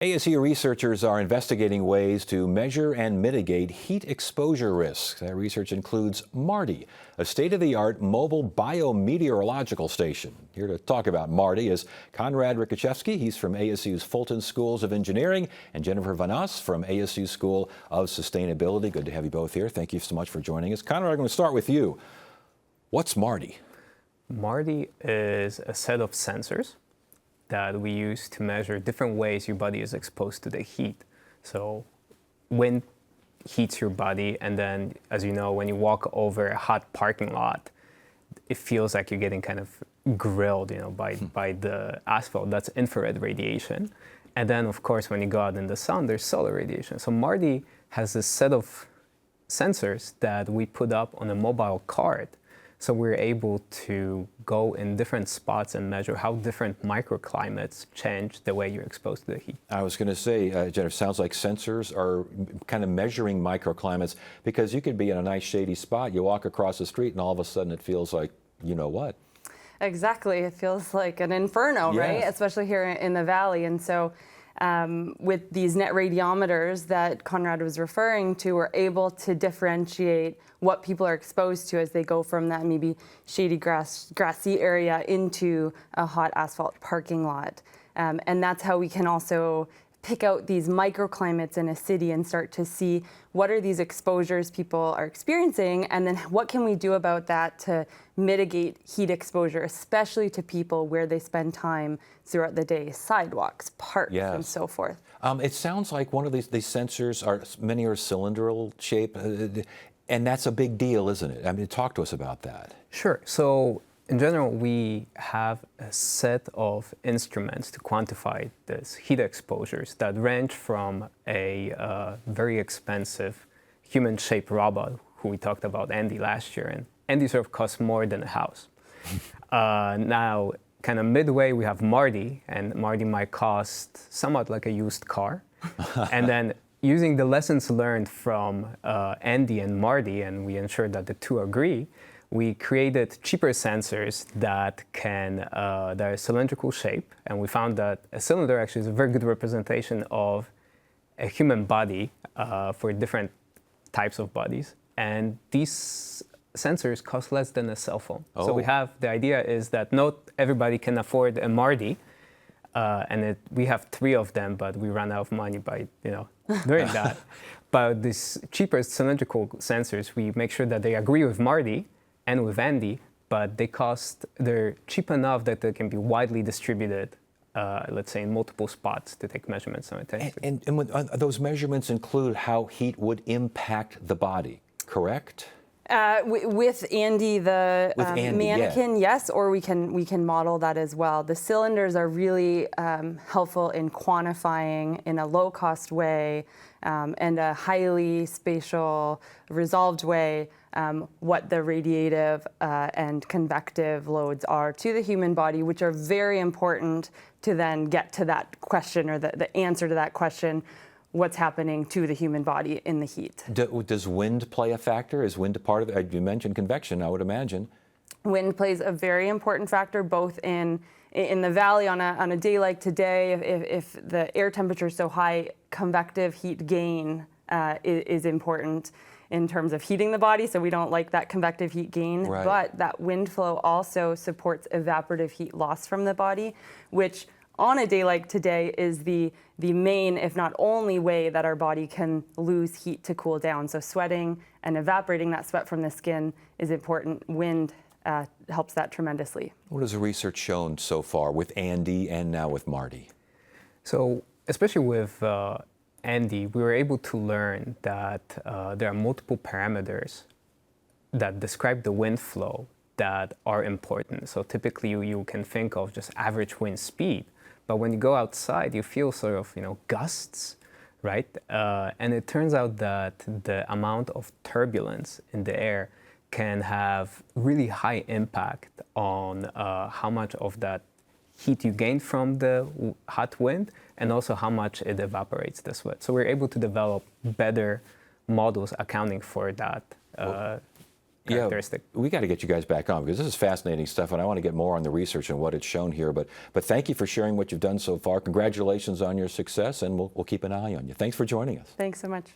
ASU researchers are investigating ways to measure and mitigate heat exposure risks. That research includes MARDI, a state-of-the-art mobile biometeorological station. Here to talk about MARDI is Konrad Rikuszewski. He's from ASU's Fulton Schools of Engineering, and Jennifer Van Us from ASU School of Sustainability. Good to have you both here. Thank you so much for joining us. Konrad, I'm going to start with you. What's MARDI? MARDI is a set of sensors that we use to measure different ways your body is exposed to the heat. So wind heats your body, and then, as you know, when you walk over a hot parking lot, it feels like you're getting kind of grilled, by the asphalt. That's infrared radiation. And then, of course, when you go out in the sun, there's solar radiation. So MARDI has a set of sensors that we put up on a mobile cart. So we're able to go in different spots and measure how different microclimates change the way you're exposed to the heat. I was going to say, Jennifer, sounds like sensors are kind of measuring microclimates, because you could be in a nice shady spot, you walk across the street, and all of a sudden it feels like, you know what? Exactly. It feels like an inferno, right? Especially here in the valley. And so with these net radiometers that Konrad was referring to, we're able to differentiate what people are exposed to as they go from that maybe shady grassy area into a hot asphalt parking lot. And that's how we can also pick out these microclimates in a city and start to see what are these exposures people are experiencing, and then what can we do about that to mitigate heat exposure, especially to people where they spend time throughout the day, sidewalks, parks, and so forth. It sounds like one of these sensors, many are cylindrical shape, and that's a big deal, isn't it? I mean, talk to us about that. Sure. So in general, we have a set of instruments to quantify this heat exposures that range from a very expensive human-shaped robot, who we talked about, Andy, last year, and Andy sort of costs more than a house. Now, kind of midway, we have MARDI, and MARDI might cost somewhat like a used car. And then using the lessons learned from Andy and MARDI, and we ensured that the two agree, we created cheaper sensors that are cylindrical shape, and we found that a cylinder actually is a very good representation of a human body for different types of bodies. And these sensors cost less than a cell phone. So the idea is that not everybody can afford a MARDI, and we have 3 of them, but we ran out of money by doing that. But these cheaper cylindrical sensors, we make sure that they agree with MARDI and with Andy, but they're cheap enough that they can be widely distributed, let's say in multiple spots, to take measurements simultaneously. And those measurements include how heat would impact the body, correct? With Andy, the mannequin, yes, or we can model that as well. The cylinders are really helpful in quantifying in a low-cost way and a highly spatial, resolved way what the radiative and convective loads are to the human body, which are very important to then get to that question, or the answer to that question: what's happening to the human body in the heat. Does wind play a factor? Is wind a part of it? You mentioned convection, I would imagine. Wind plays a very important factor, both in the valley on a day like today. If the air temperature is so high, convective heat gain is important in terms of heating the body, so we don't like that convective heat gain. Right. But that wind flow also supports evaporative heat loss from the body, which on a day like today is the main, if not only, way that our body can lose heat to cool down. So sweating and evaporating that sweat from the skin is important. Wind helps that tremendously. What has the research shown so far with Andy and now with MARDI? So especially with Andy, we were able to learn that there are multiple parameters that describe the wind flow that are important. So typically you can think of just average wind speed, but when you go outside, you feel sort of, gusts, right? And it turns out that the amount of turbulence in the air can have really high impact on how much of that heat you gain from the hot wind, and also how much it evaporates the sweat. So we're able to develop better models accounting for that characteristic. Yeah, we got to get you guys back on because this is fascinating stuff, and I want to get more on the research and what it's shown here. But thank you for sharing what you've done so far. Congratulations on your success, and we'll keep an eye on you. Thanks for joining us. Thanks so much.